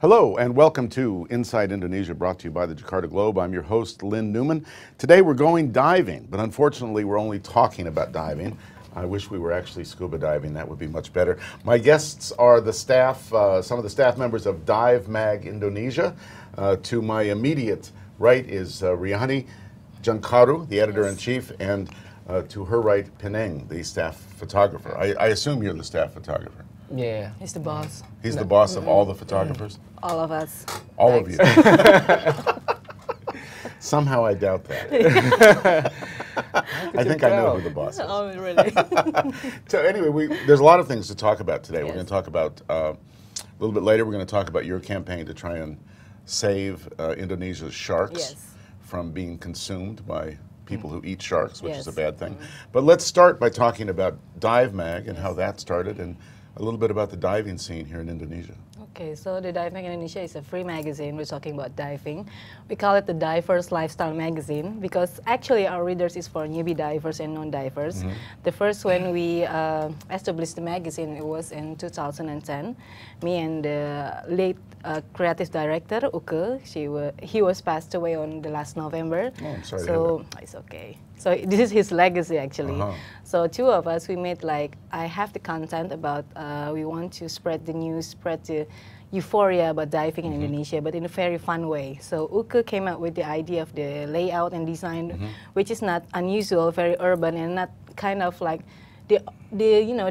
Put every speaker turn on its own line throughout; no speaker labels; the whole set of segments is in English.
Hello and welcome to Inside Indonesia, brought to you by the Jakarta Globe. I'm your host, Lynn Newman. Today we're going diving, but unfortunately we're only talking about diving. I wish we were actually scuba diving, that would be much better. My guests are the staff, some of the staff members of Dive Mag Indonesia. To my immediate right is Riyanni, djangkaru, the editor-in-chief, and to her right, Peneng, the staff photographer. I assume you're the staff photographer.
Yeah. He's the boss.
He's the boss of all the photographers?
All of us.
All of you. Somehow I doubt that. I think I know who the boss is.
Oh, really?
So anyway, there's a lot of things to talk about today.
Yes.
We're going to talk about, a little bit later, we're going to talk about your campaign to try and save Indonesia's sharks from being consumed by people who eat sharks, which is a bad thing. But let's start by talking about Dive Mag and how that started, and a little bit about the diving scene here in Indonesia.
Okay, so the Dive Mag Indonesia is a free magazine. We're talking about diving. We call it the Divers Lifestyle Magazine because actually our readers is for newbie divers and non-divers. The first when we established the magazine, it was in 2010. Me and the late creative director, Uke, he was passed away on the last November.
Oh, I'm sorry to
so
hear that.
it's okay. So this is his legacy actually. So two of us, we made like, I have the content about, we want to spread the news, spread the euphoria about diving in Indonesia, but in a very fun way. So Uke came up with the idea of the layout and design, which is not unusual, very urban, and not kind of like the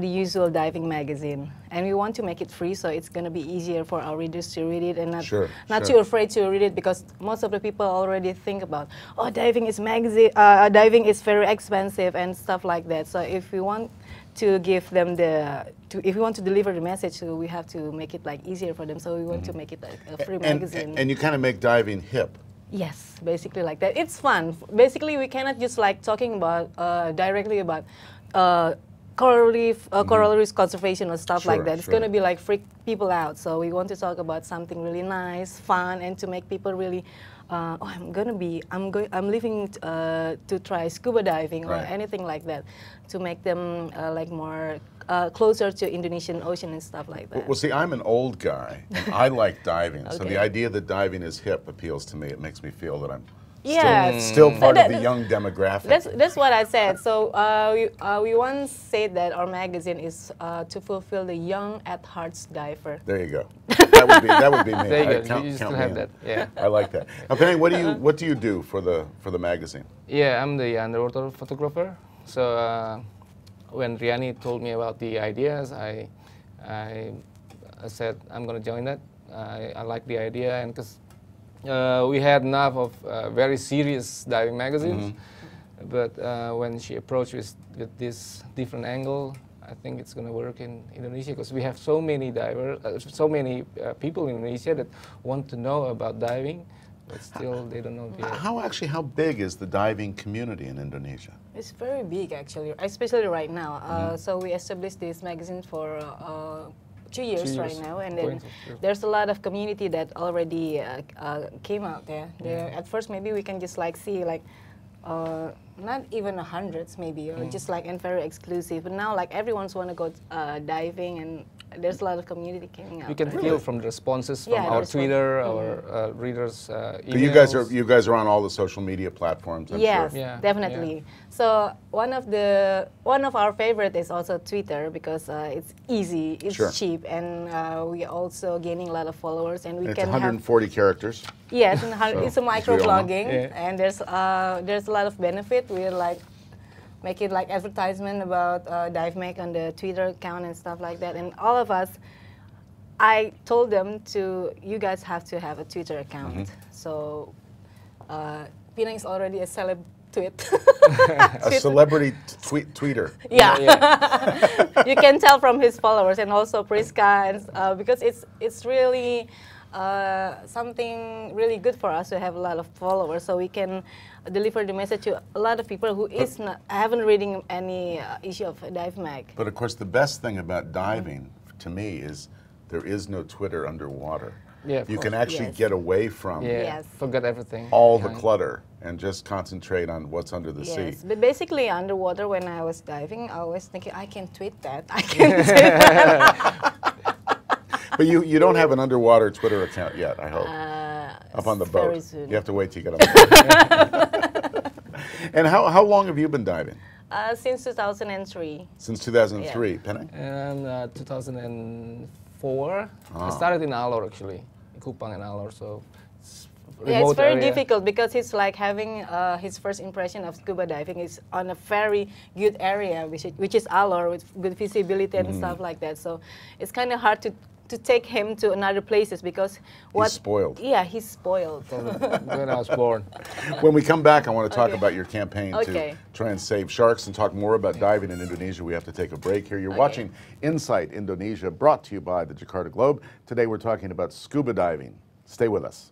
usual diving magazine. And we want to make it free, so it's going to be easier for our readers to read it and not too afraid to read it, because most of the people already think about, oh, diving is diving is very expensive and stuff like that. So if we want to give them if we want to deliver the message, so we have to make it like easier for them. So we want to make it like a free magazine.
And you kind of make diving hip.
Yes, basically like that. It's fun. Basically, we cannot just like talking about directly about coral reef conservation or stuff like that. It's going to be like freak people out. So we want to talk about something really nice, fun, and to make people really, oh, I'm leaving to try scuba diving or anything like that, to make them like more closer to Indonesian Ocean and stuff like that.
Well, see, I'm an old guy, and I like diving. So the idea that diving is hip appeals to me. It makes me feel that I'm still part of the young demographic.
That's what I said. So we once said that our magazine is to fulfill the young at heart's diver.
There you go. That would be me.
There you go. You still have that. Yeah.
I like that. Now, Peneng, what do you do for the magazine?
Yeah, I'm the underwater photographer. So when Riyanni told me about the ideas, I said I'm going to join that. I like the idea, and because we had enough of very serious diving magazines, but when she approached with this different angle, I think it's going to work in Indonesia, because we have so many people in Indonesia that want to know about diving, but still they don't know.
How big is the diving community in Indonesia?
It's very big actually, especially right now. So we established this magazine for 2 years right now, and then there's a lot of community that already came out there. At first, maybe we can just like see like not even hundreds maybe, or just like and very exclusive. But now like everyone's want to go diving, and there's a lot of community coming out.
You can feel from the responses from our Twitter, our readers' emails.
So you guys are on all the social media platforms, I'm
yes,
sure.
definitely.
Yeah.
So one of our favorite is also Twitter, because it's easy, it's cheap, and we also gaining a lot of followers, and we can
140 characters.
Yes, it's a microblogging, and there's a lot of benefit. We like make it like advertisement about Dive Mag on the Twitter account and stuff like that. And all of us, I told them you guys have to have a Twitter account. So Peneng is already a celeb tweet.
A celebrity tweeter.
Yeah, you can tell from his followers, and also Priska, and because it's really something really good for us to have a lot of followers, so we can deliver the message to a lot of people who haven't reading any issue of Dive Mag.
But of course, the best thing about diving, to me, is there is no Twitter underwater.
Yeah,
you can actually get away from
forget everything,
all the clutter, and just concentrate on what's under the sea.
But basically underwater, when I was diving, I was thinking, I can tweet that, I can tweet that.
But you don't have an underwater Twitter account yet, I hope. Up on the boat.
Very soon.
You have to wait till you get on the boat. And how long have you been diving?
Since 2003.
Since 2003,
Yeah.
Penny?
And 2004, I
Ah.
started in Alor actually, in Kupang and Alor. So it's
Yeah, it's
remote
very
area.
difficult because it's like having his first impression of scuba diving is on a very good area, which is Alor, with good visibility and stuff like that. So it's kind of hard to take him to another places because
He's spoiled.
Yeah, he's spoiled.
When I was born.
When we come back, I want to talk
Okay.
about your campaign
Okay.
to try and save sharks and talk more about diving in Indonesia. We have to take a break here. You're
Okay.
watching Insight Indonesia, brought to you by the Jakarta Globe. Today we're talking about scuba diving. Stay with us.